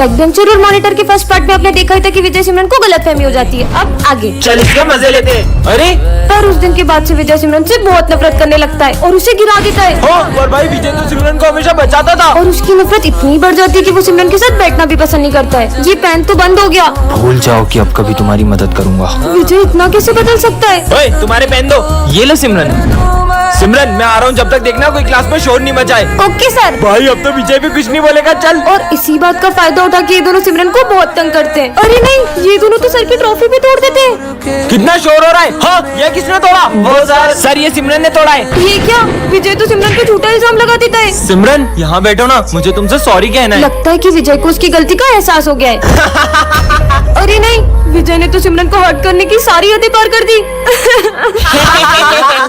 Back bencher और monitor के first part में आपने देखा ही था कि विजय सिमरन को गलतफहमी हो जाती है। अब आगे चल इसका मजे लेते हैं। अरे पर उस दिन के बाद से विजय सिमरन से बहुत नफरत करने लगता है और उसे गिरा देता है। पर भाई विजय तो सिमरन को हमेशा बचाता था। और उसकी नफरत इतनी बढ़ जाती है कि वो सिमरन के साथ बैठना भी पसंद नहीं करता है। ये पेन तो बंद हो गया। भूल जाओ कि अब कभी तुम्हारी मदद करूंगा। विजय इतना कैसे बदल सकता है? ओए तुम्हारे पेन दो। ये लो सिमरन। सिमरन मैं आ रहा हूँ, जब तक देखना कोई क्लास में शोर नहीं मचाए। Okay sir. भाई अब तो विजय भी कुछ नहीं बोलेगा। चल। और इसी बात का फायदा उठा के ये दोनों सिमरन को बहुत तंग करते हैं। अरे नहीं, ये दोनों तो सर की ट्रॉफी भी तोड़ देते हैं। कितना शोर हो रहा है? हाँ, ये किसने तोड़ा? वो सर ये सिमरन ने तोड़ा है। ये क्या? विजय तो सिमरन को झूठा इल्जाम लगा देता है। सिमरन यहाँ बैठो ना, मुझे तुमसे सॉरी कहना है। लगता है कि विजय को उसकी गलती का एहसास हो गया है। अरे नहीं, विजय ने तो सिमरन को हर्ट करने की सारी हदें पार कर दी।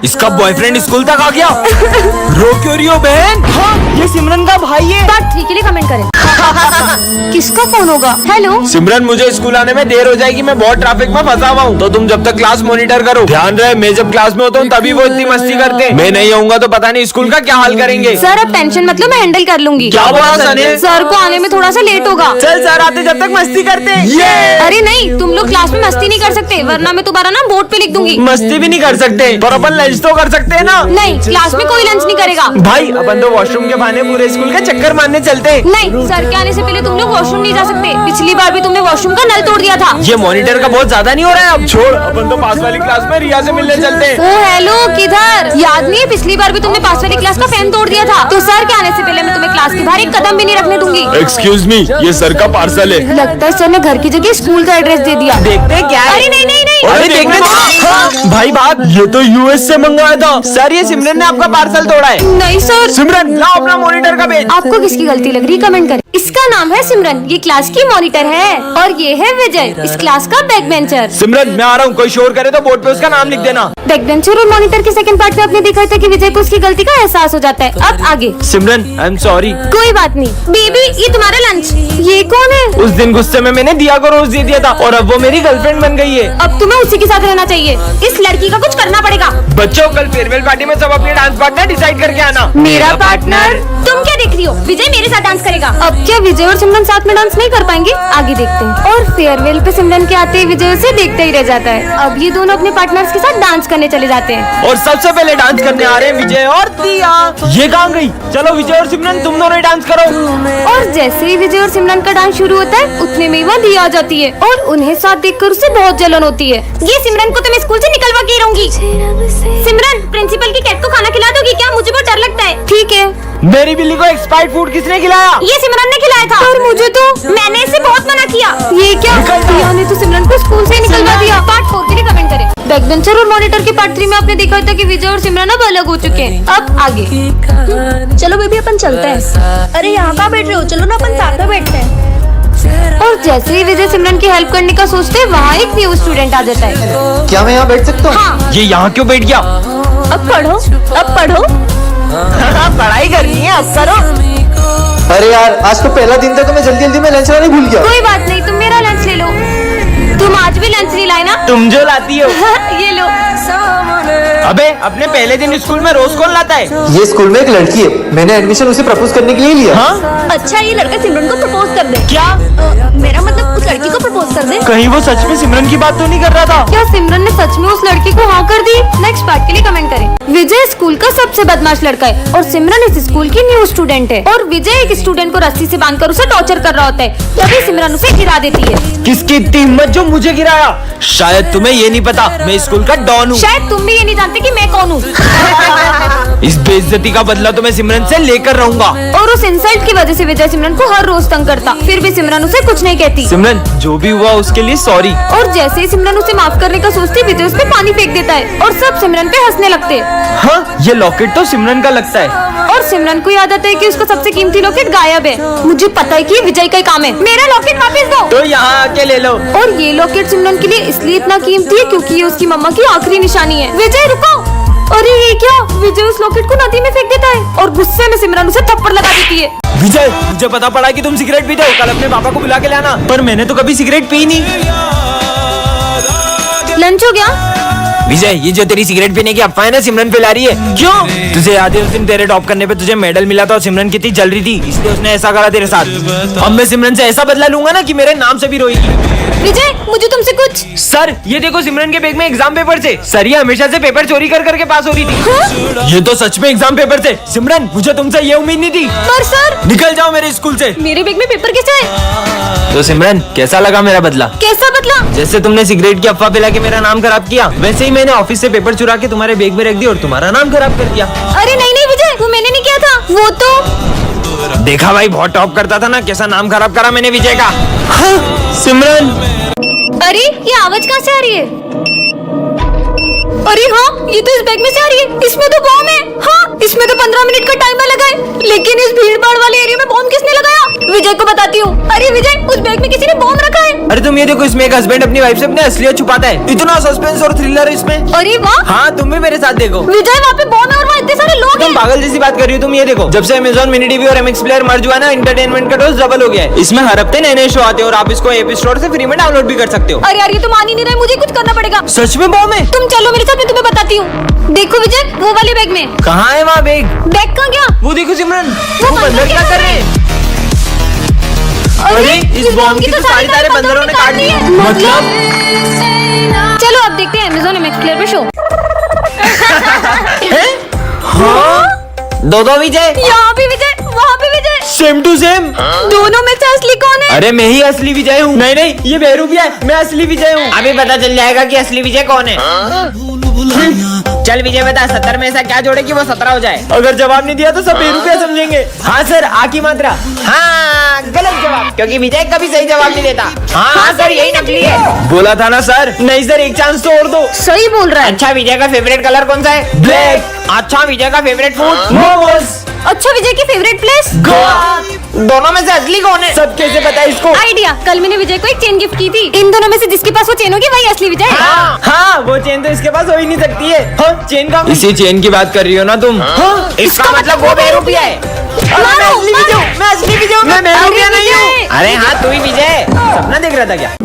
इसका बॉयफ्रेंड स्कूल तक आ गया। रो क्यों रही हो बहन? हाँ, ये सिमरन का भाई है। पार्ट 3 के लिए कमेंट करें। किसका फोन होगा? हेलो सिमरन, मुझे स्कूल आने में देर हो जाएगी, मैं बहुत ट्रैफिक में फंसा हुआ हूँ, तो तुम जब तक क्लास मॉनिटर करो। ध्यान रहे, मैं जब क्लास में होता हूँ तभी वो इतनी मस्ती करते हैं। मैं नहीं आऊंगा तो पता नहीं स्कूल का क्या हाल करेंगे। सर अब टेंशन मतलब मैं हैंडल कर लूंगी। क्या बोला सर ने? सर को आने में थोड़ा सा लेट होगा। चल सर आते जब तक मस्ती करते हैं। अरे नहीं, तुम लोग क्लास में मस्ती नहीं कर सकते, वरना मैं तुम्हारा नाम बोर्ड पे लिख दूंगी। मस्ती भी नहीं कर सकते, पर अपन लंच तो कर सकते हैं ना। नहीं, क्लास में कोई लंच नहीं करेगा। भाई अपन तो वॉशरूम के बहाने पूरे स्कूल के चक्कर मारने चलते हैं। नहीं, सर के आने से पहले तुम लोग वॉशरूम नहीं जा सकते। पिछली बार भी तुमने वॉशरूम का नल तोड़ दिया था। ये मॉनिटर का बहुत ज्यादा नहीं हो रहा है? अब छोड़, अपन तो पास वाली क्लास में रिया से मिलने चलते हैं। ओ हेलो, किधर? याद नहीं है पिछली बार भी तुमने पास वाली क्लास का फैन तोड़ दिया था? तो सर के आने से पहले मैं तुम्हें क्लास के बाहर एक कदम भी नहीं रखने दूंगी। एक्सक्यूज मी, ये सर का पार्सल है। लगता है सर ने घर की जगह स्कूल का एड्रेस दे दिया। देखते हैं क्या है। अरे नहीं नहीं नहीं, अरे देखने दो। भाई बात, ये तो यूएस से मंगवाया था। सर ये सिमरन ने आपका पार्सल तोड़ा है। नहीं सर। सिमरन लाओ अपना मॉनिटर का पेज। आपको किसकी गलती लग रही है कमेंट करें। इसका नाम है सिमरन, ये क्लास की मॉनिटर है, और ये है विजय, इस क्लास का बैक बेंचर। सिमरन मैं आ रहा हूँ, कोई शोर करे तो बोर्ड पे उसका नाम लिख देना। बैक बेंचर और मॉनिटर के सेकंड पार्ट में आपने देखा था कि विजय को उसकी गलती का एहसास हो जाता है। अब आगे। सिमरन आई एम सॉरी। कोई बात नहीं। बेबी ये तुम्हारा लंच। ये कौन है? उस दिन गुस्से में मैंने दिया को रोज दे दिया था, और अब वो मेरी गर्लफ्रेंड बन गई है। अब तुम्हें उसी के साथ रहना चाहिए। इस लड़की का कुछ करना पड़ेगा। बच्चों कल फेयरवेल पार्टी में सब अपने डांस पार्टनर डिसाइड करके आना। मेरा पार्टनर? तुम क्या देख रही हो? विजय मेरे साथ डांस करेगा। अब क्या विजय और सिमरन साथ में डांस नहीं कर पाएंगे? आगे देखते हैं। और फेयरवेल पे सिमरन के आते ही विजय उसे देखते ही रह जाता है। अब ये दोनों अपने पार्टनर्स के साथ डांस करने चले जाते हैं। और सबसे पहले डांस करने आ रहे हैं विजय और दिया। ये कहाँ गई? चलो विजय और सिमरन तुम दोनों डांस करो। और जैसे ही विजय और सिमरन का डांस शुरू होता है, उतने में वह दिया आ जाती है और उन्हें साथ देखकर उसे बहुत जलन होती है। ये सिमरन को तो मैं स्कूल से निकलवा के ही रहूंगी। सिमरन प्रिंसिपल की कैट को खाना खिला दोगी क्या? मुझे बहुत डर लगता है। ठीक है। मेरी बिल्ली को एक्सपायर्ड फूड किसने खिलाया? ये सिमरन ने खिलाया था। और मुझे तो मैंने इसे बहुत मना किया। ये क्या? दिया ने तो सिमरन को स्कूल से निकलवा दिया। पार्ट 4 के लिए कमेंट करें। बैक बेंचर और मॉनिटर के पार्ट 3 में आपने देखा था कि विजय और सिमरन अब अलग हो चुके हैं। अब आगे। चलो बेबी अपन चलते हैं। अरे यहाँ कहाँ बैठ रहे हो? चलो ना अपन साथ में बैठते हैं। और जैसे ही विजय सिमरन की हेल्प करने का सोचते हैं, वहाँ एक न्यू स्टूडेंट आ जाता है। क्या मैं यहाँ बैठ सकता हूँ? हाँ। ये यहाँ क्यों बैठ गया? अब पढ़ो, अब पढ़ो। पढ़ाई करनी है, अब करो। अरे यार, आज तो पहला दिन था तो मैं जल्दी जल्दी में लंच लाने भूल गया। कोई बात नहीं, तुम मेरा लंच ले लो। तुम आज भी लंच नहीं लाए ना? तुम जो लाती हो। ये लो। अबे अपने पहले दिन स्कूल में रोज कौन लाता है? ये स्कूल में एक लड़की है, मैंने एडमिशन उसे प्रपोज करने के लिए लिया। हाँ? अच्छा ये लड़का सिमरन को प्रपोज कर दे। क्या? मेरा मतलब उस लड़की को प्रपोज कर दे। कहीं वो सच में सिमरन की बात तो नहीं कर रहा था? क्या सिमरन ने सच में उस लड़की को हाँ कर दी? नेक्स्ट पार्ट के लिए कमेंट करें। विजय स्कूल का सबसे बदमाश लड़का है और सिमरन इस स्कूल की न्यू स्टूडेंट है। और विजय एक स्टूडेंट को रस्सी से बांधकर उसे टॉर्चर कर रहा होता है, तभी सिमरन उसे गिरा देती है। किसकी इतनी हिम्मत जो मुझे गिराया? शायद तुम्हें ये नहीं पता, मैं स्कूल का डॉन हूँ। शायद तुम भी ये नहीं जानते कि मैं कौन हूँ। इस बेइज्जती का बदला तो मैं सिमरन से लेकर रहूंगा। और उस इंसल्ट की वजह से विजय सिमरन को हर रोज तंग करता, फिर भी सिमरन उसे कुछ नहीं कहती। सिमरन जो भी हुआ उसके लिए सॉरी। और जैसे ही सिमरन उसे माफ करने का सोचती, विजय उस पे पानी फेंक देता है और सब सिमरन पे हंसने लगते हैं। हाँ, ये लॉकेट तो सिमरन का लगता है। और सिमरन को याद आता है कि उसका सबसे कीमती लॉकेट गायब है। मुझे पता है कि ये विजय का ही काम है। मेरा लॉकेट वापस दो। तो यहाँ आके ले लो। और ये लॉकेट सिमरन के लिए इसलिए इतना कीमती है क्योंकि ये उसकी मम्मा की आखिरी निशानी है। विजय रुको। अरे ये क्या? विजय उस लॉकेट को नदी में फेंक देता है और गुस्से में सिमरन उसे थप्पड़ लगा देती है। विजय मुझे पता पड़ा कि तुम सिगरेट पीते हो, कल अपने पापा को बुला के लाना। पर मैंने तो कभी सिगरेट पी नहीं। लंच हो गया? विजय, ये जो तेरी सिगरेट पीने की अफवाह है ना, सिमरन फैला रही है। क्यों? तुझे याद है उस दिन तेरे टॉप करने पे तुझे मेडल मिला था और सिमरन कितनी जल रही थी, इसलिए उसने ऐसा करा तेरे साथ। अब मैं सिमरन से ऐसा बदला लूंगा ना कि मेरे नाम से भी रोएगी। विजय, मुझे तुमसे कुछ। सर, ये देखो सिमरन के बैग में एग्जाम पेपर थे। सर, ये हमेशा से पेपर चोरी कर करके पास हो रही थी। हाँ? ये तो सच में एग्जाम पेपर थे। सिमरन, मुझे तुमसे ये उम्मीद नहीं थी। पर सर, निकल जाओ मेरे स्कूल से। मेरे बैग में पेपर कैसे है? तो सिमरन, कैसा लगा मेरा बदला? कैसा बदला? जैसे तुमने सिगरेट की अफवाह फैला के मेरा नाम खराब किया, वैसे ही मैंने ऑफिस से पेपर चुरा के तुम्हारे बैग में रख दिया और तुम्हारा नाम खराब कर दिया। अरे नहीं नहीं विजय, वो मैंने नहीं किया था। वो तो देखा भाई, बहुत टॉप करता था ना, कैसा नाम खराब करा मैंने विजय का। हाँ, सिमरन। अरे ये आवाज कहाँ से आ रही है? अरे हाँ, ये तो इस बैग में से आ रही है। इसमें तो बॉम्ब है। हाँ, इसमें तो 15 मिनट का टाइमर लगा है, लेकिन इस भीड़ भाड़ वाले एरिया में बॉम्ब किसने लगाया? विजय को बताती हूँ। अरे विजय, उस बैग में किसी ने बॉम्ब रखा है। अरे तुम ये देखो, इसमें एक हस्बैंड अपनी वाइफ से अपने असलियत छुपाता है। इतना सस्पेंस और थ्रिलर है इसमें। अरे वाह। हाँ, तुम भी मेरे साथ देखो। विजय, वहाँ पे बॉम्ब है और वहाँ इतने सारे लोग तुम हैं। पागल जैसी बात कर रही हो। तुम ये देखो, जब से अमेज़न मिनी टीवी और एमएक्स प्लेयर मर्ज हुआ ना, एंटरटेनमेंट का डोज डबल हो गया है। इसमें हर हफ्ते नए नए शो आते हैं और आप इसको एपी स्टोर से फ्री में डाउनलोड भी कर सकते हो। अरे यार, ये तो मान ही नहीं रहे, मुझे कुछ करना पड़ेगा। सच में बॉम्ब है? तुम चलो मेरे साथ, मैं तुम्हें बताती हूँ। देखो विजय, वो वाले बैग में। कहाँ है वहाँ बैग? बैग कहाँ गया? वो देखो सिमरन, वो वो बंदर क्या कर रहे हैं? अरे इस बॉम्ब की तो सारी तारें बंदरों ने काट ली है। मतलब? चलो अब देखते हैं अमेज़न एमएक्स प्लेयर पे शो। हाँ, दो विजय। यहाँ भी विजय, वहाँ भी विजय। Same to same. दोनों में से असली कौन है? अरे मैं ही असली विजय हूँ। नहीं नहीं, ये बेहरूपिया है, मैं असली विजय हूँ। अभी पता चल जाएगा कि असली विजय कौन है। चल विजय बता, 70 में ऐसा क्या जोड़े कि वो 17 हो जाए? अगर जवाब नहीं दिया तो सब बेरुपया समझेंगे। हाँ सर, आ की मात्रा। हाँ, गलत जवाब, क्योंकि विजय कभी सही जवाब नहीं देता। हाँ सर, यही नकली है। बोला था ना सर। नहीं सर, एक चांस तो और दो। सही बोल रहा है। अच्छा, विजय का फेवरेट कलर कौन सा है? ब्लैक। अच्छा, विजय का फेवरेट फूड? मोमोज। अच्छा, विजय की फेवरेट प्लेस? दोनों में से असली कौन है? सब कैसे पता है इसको? आइडिया, कल मैंने विजय को एक चेन गिफ्ट की थी। इन दोनों में से जिसके पास वो चेन होगी वही असली विजय है। हाँ, वो चेन तो इसके पास हो ही नहीं सकती है। हाँ, चेन का इसी चेन की बात कर रही हो ना तुम? हाँ, इसका मतलब वो बेरुपिया है। मैं असली विजय हूँ, मैं असली विजय हूँ, मैं बेरुपिया नहीं हूँ। अरे हाँ, तू ही विजय। सपना देख रहा था क्या?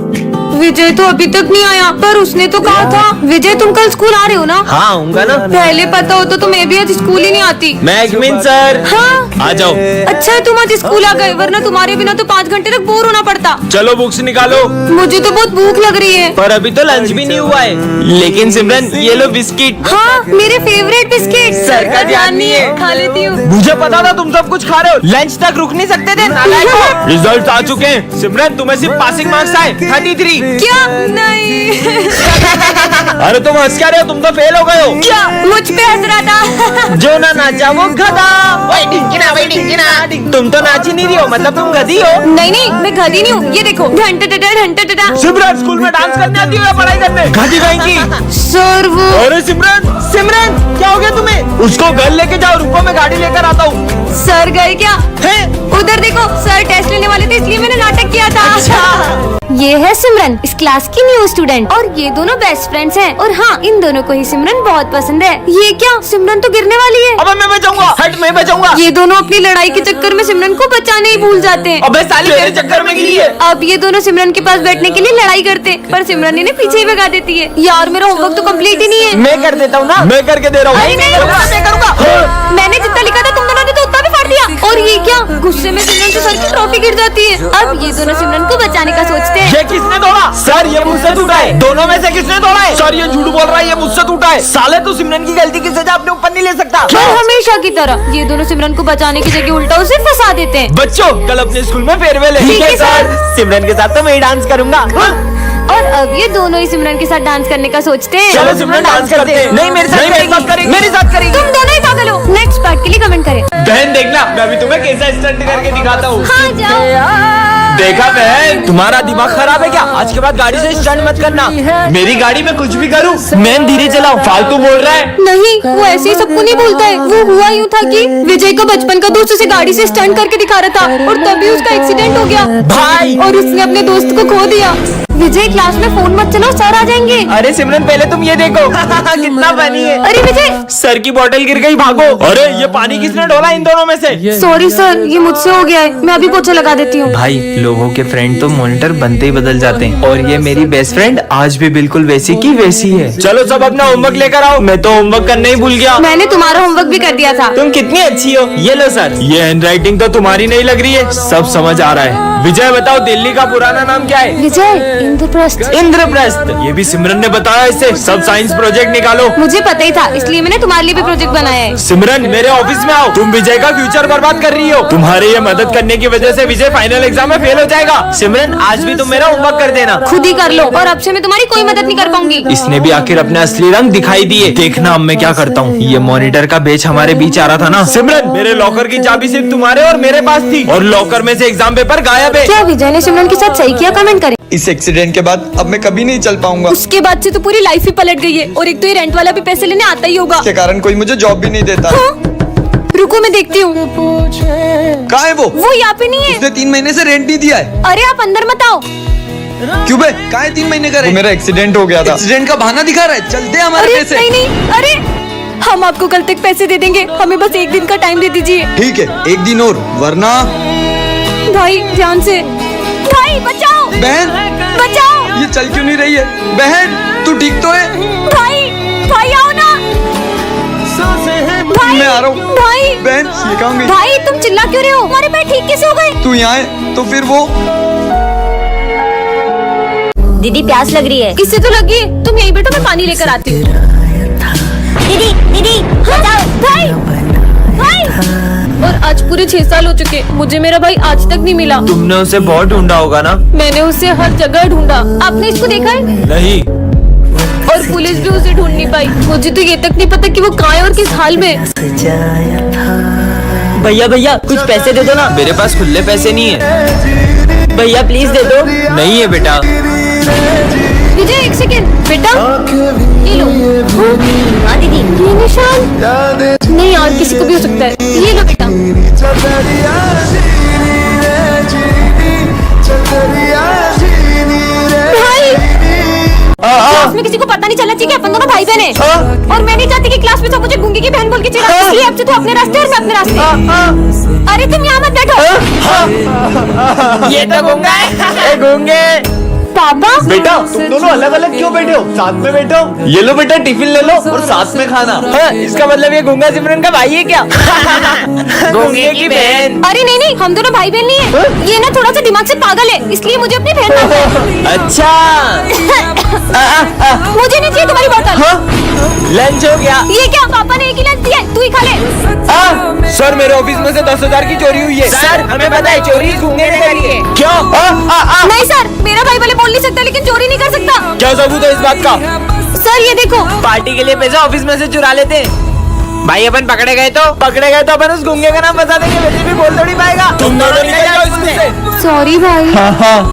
विजय तो अभी तक नहीं आया, पर उसने तो कहा था। विजय, तुम कल स्कूल आ रहे हो ना? हाँ, आऊंगा ना। पहले पता होता तो मैं भी आज स्कूल ही नहीं आती। मैगमिन सर। हाँ, आ जाओ। अच्छा है तुम आज स्कूल आ गए, वरना तुम्हारे बिना तो 5 घंटे तक बोर होना पड़ता। चलो बुक्स निकालो। मुझे तो बहुत भूख लग रही है। पर अभी तो लंच भी नहीं हुआ है। लेकिन सिमरन, ये लो बिस्किट। हाँ, मेरे फेवरेट बिस्किट। सर का ध्यान नहीं है। खा लेती हूँ। मुझे पता था तुम सब कुछ खा रहे हो। लंच तक रुक नहीं सकते थे नालायकों। रिजल्ट आ चुके हैं सिमरन, तुम्हें सिर्फ पासिंग मार्क्स आए 33। क्या? नहीं। अरे तुम हंस क्या रहे हो? तुम तो फेल हो गए हो। क्या? मुझ पे हंस रहा था। जो ना नाचा वो गधा। वही ढिंकिना। तुम तो नाच ही नहीं रही हो, मतलब तुम गधी हो। नहीं नहीं, मैं गधी नहीं हूँ। ये देखो, घंटा। सिमरन, स्कूल में डांस करने आती हो या पढ़ाई करने? गधी कहेंगी। सर वो। अरे सिमरन क्या हो गया तुम्हें? उसको घर लेके जाओ, रुको मैं गाड़ी लेकर आता हूँ। सर गए क्या? है? उधर देखो, सर टेस्ट लेने वाले थे, इसलिए मैंने नाटक किया था। अच्छा। ये है सिमरन, इस क्लास की न्यू स्टूडेंट, और ये दोनों बेस्ट फ्रेंड्स हैं। और हाँ, इन दोनों को ही सिमरन बहुत पसंद है। ये क्या? सिमरन तो गिरने वाली है। अबे मैं बचाऊंगा। हट, मैं बचाऊंगा। ये दोनों अपनी लड़ाई के चक्कर में सिमरन को बचाने ही भूल जाते हैं। अबे साली, मेरे चक्कर में गिरी है। अब ये दोनों सिमरन के पास बैठने के लिए लड़ाई करते हैं, पर सिमरन इन्हें पीछे ही भगा देती है। यार, मेरा होमवर्क तो कंप्लीट ही नहीं है। मैं कर देता हूँ ना। मैं करके दे रहा हूँ। अरे नहीं, मैं करूँगा। मैंने जितना लिखा था तुम दोनों ने तो उतना भी फाड़ दिया। और ये क्या? गुस्से में सिमरन के सर की ट्रॉफी गिर जाती है। अब ये दोनों सिमरन को बचाने का सोचते हैं। ये किसने तोड़ा? सर, ये मुझसे टूटा है। दोनों में से किसने तोड़ा है? सर, ये झूठ बोल रहा है, ये मुझसे टूटा है। साले, तू सिमरन की गलती की सजा अपने ऊपर नहीं ले सकता। पर हमेशा की तरह ये दोनों सिमरन को बचाने की जगह उल्टा उसे फंसा देते हैं। बच्चों, कल अपने स्कूल में फेयरवेल है। ठीक है सर। सिमरन के साथ तो मैं ही डांस करूंगा। और अब ये दोनों ही सिमरन के साथ डांस करने का सोचते हैं। चलो सिमरन, डांस करते हैं। नहीं, मेरे साथ करेंगे। मेरे साथ करेंगे। तुम दोनों ही पागल हो। नेक्स्ट पार्ट के लिए कमेंट करें। बहन देखना, मैं अभी तुम्हें कैसा स्टंट करके दिखाता हूँ। हाँ, जाओ। देखा बहन, तुम्हारा दिमाग खराब है क्या? आज के बाद गाड़ी से स्टंट मत करना। मेरी गाड़ी में कुछ भी करूँ, मैं धीरे चलाओ। फालतू बोल रहा है। नहीं, वो ऐसे ही सबको नहीं बोलता है। वो हुआ यूँ था कि विजय का बचपन का दोस्त उसे गाड़ी से स्टंट करके दिखा रहा था, और तभी उसका एक्सीडेंट हो गया भाई। और उसने अपने दोस्त को खो दिया। विजय क्लास में फोन मत चलाओ, सर आ जाएंगे। अरे सिमरन पहले तुम ये देखो कितना पानी है। अरे विजय, सर की बोतल गिर गई, भागो। अरे ये पानी किसने डोला इन दोनों में से? सॉरी सर, ये मुझसे हो गया है, मैं अभी पोछा लगा देती हूँ। भाई लोगों के फ्रेंड तो मॉनिटर बनते ही बदल जाते हैं, और ये मेरी बेस्ट फ्रेंड आज भी बिल्कुल वैसी की वैसी है। चलो सब अपना होमवर्क लेकर आओ, मैं तो होमवर्क करने ही भूल गया। मैंने तुम्हारा होमवर्क भी कर दिया था। तुम कितनी अच्छी हो। ये लो सर, ये हैंडराइटिंग तो तुम्हारी नहीं लग रही है, सब समझ आ रहा है। विजय बताओ दिल्ली का पुराना नाम क्या है? विजय, इंद्रप्रस्थ। इंद्रप्रस्थ। ये भी सिमरन ने बताया इससे। सब साइंस प्रोजेक्ट निकालो। मुझे पता ही था, इसलिए मैंने तुम्हारे लिए भी प्रोजेक्ट बनाया है। सिमरन मेरे ऑफिस में आओ, तुम विजय का फ्यूचर बर्बाद कर रही हो। तुम्हारे ये मदद करने की वजह से विजय फाइनल एग्जाम में फेल हो जाएगा। सिमरन आज भी तुम मेरा होमवर्क कर देना। खुद ही कर लो, और अब से मैं तुम्हारी कोई मदद नहीं कर पाऊंगी। इसने भी आखिर अपने असली रंग दिखाई दिए। देखना अब मैं क्या करता हूँ। ये मॉनिटर का बेच हमारे बीच आ रहा था ना। सिमरन मेरे लॉकर की चाबी सिर्फ तुम्हारे और मेरे पास थी, और लॉकर में से एग्जाम पेपर गायब है। क्या विजय ने सिमरन के साथ सही किया? कमेंट करें। इस एक्सीडेंट के बाद अब मैं कभी नहीं चल पाऊंगा। उसके बाद से तो पूरी लाइफ ही पलट गई है, और एक तो ये रेंट वाला भी पैसे लेने आता ही होगा। के कारण कोई मुझे जॉब भी नहीं देता। रुको मैं देखती हूँ। कहाँ है वो यहाँ पे नहीं है। उसने 3 महीने से रेंट नहीं दिया है। अरे आप अंदर मत आओ। क्यों बे? कहाँ है 3 महीने का रेंट? मेरा एक्सीडेंट हो गया था। एक्सीडेंट का बहाना दिखा रहा है। चलते हैं हमारे अरे पैसे। नहीं नहीं, अरे हम आपको कल तक पैसे दे देंगे, हमें बस एक दिन का टाइम दे दीजिए। ठीक है, एक दिन और, वरना। भाई ध्यान से। भाई बचाओ, बहन, बचाओ। ये चल क्यों नहीं रही है? बहन तू ठीक तो है? भाई, भाई आओ ना। भाई, मैं आ रहा हूँ। भाई, बहन ये कहाँ गई? भाई तुम चिल्ला क्यों रहे हो? हमारे पैर ठीक कैसे हो गए? तू यहाँ है तो फिर वो। दीदी प्यास लग रही है। किससे तो लगी है, तुम यहीं बैठो, मैं पानी लेकर आती हूँ। दीदी दीदी बचाओ। भाई, भाई। और आज पूरे 6 साल हो चुके, मुझे मेरा भाई आज तक नहीं मिला। तुमने उसे बहुत ढूंढा होगा ना? मैंने उसे हर जगह ढूंढा। आपने इसको देखा है? नहीं। और पुलिस भी उसे ढूंढ नहीं पाई। मुझे तो ये तक नहीं पता कि वो कहाँ है और किस हाल में। भैया भैया कुछ पैसे दे दो ना। मेरे पास खुले पैसे नहीं है। भैया प्लीज दे दो। नहीं है बेटा। विजय एक सेकेंड बेटा, ये लो। हाँ दीदी, ये निशान नहीं यार, किसी को भी हो सकता है। ये लो बेटा। भाई, क्लास में किसी को पता नहीं चलना चाहिए कि अपन दोनों भाई बहन हैं। और मैं नहीं चाहती कि क्लास में सब मुझे गूंगी की बहन बोल के चिढ़ाए। इसलिए अब से तू अपने रास्ते और मैं अपने रास्ते। अरे तुम यहाँ मत बैठो। ये तो गूंगा है। गूंगे। पापा, बेटा तुम दोनों अलग अलग क्यों बैठे हो? साथ में बैठो। ये लो बेटा, टिफिन ले लो और साथ में खाना। हाँ, इसका मतलब ये गूंगा सिमरन का भाई है क्या? गूंगे की बहन। अरे नहीं नहीं, हम दोनों भाई बहन नहीं है। ये ना थोड़ा सा दिमाग से पागल है, इसलिए मुझे अपनी बहन मानता है। अच्छा। मुझे नहीं चाहिए तुम्हारी बोतल। लंच हो गया। ये क्या, पापा ने एक ही लंच दिया है, तू ही खा ले। सर मेरे ऑफिस में से 10,000 की चोरी हुई है। सर हमें पता है, चोरी गूंगे ने करी है। क्यों? नहीं सर, मेरा भाई भले बोल नहीं सकता लेकिन चोरी नहीं कर सकता। क्या सबूत है इस बात का? सर ये देखो। पार्टी के लिए पैसा ऑफिस में से चुरा लेते हैं। भाई अपन पकड़े गए तो अपन उस गूंगे का नाम बता देंगे। वैसे भी बोल थोड़ी पाएगा। तुम दोनों निकल जाओ इसमें से। सॉरी भाई।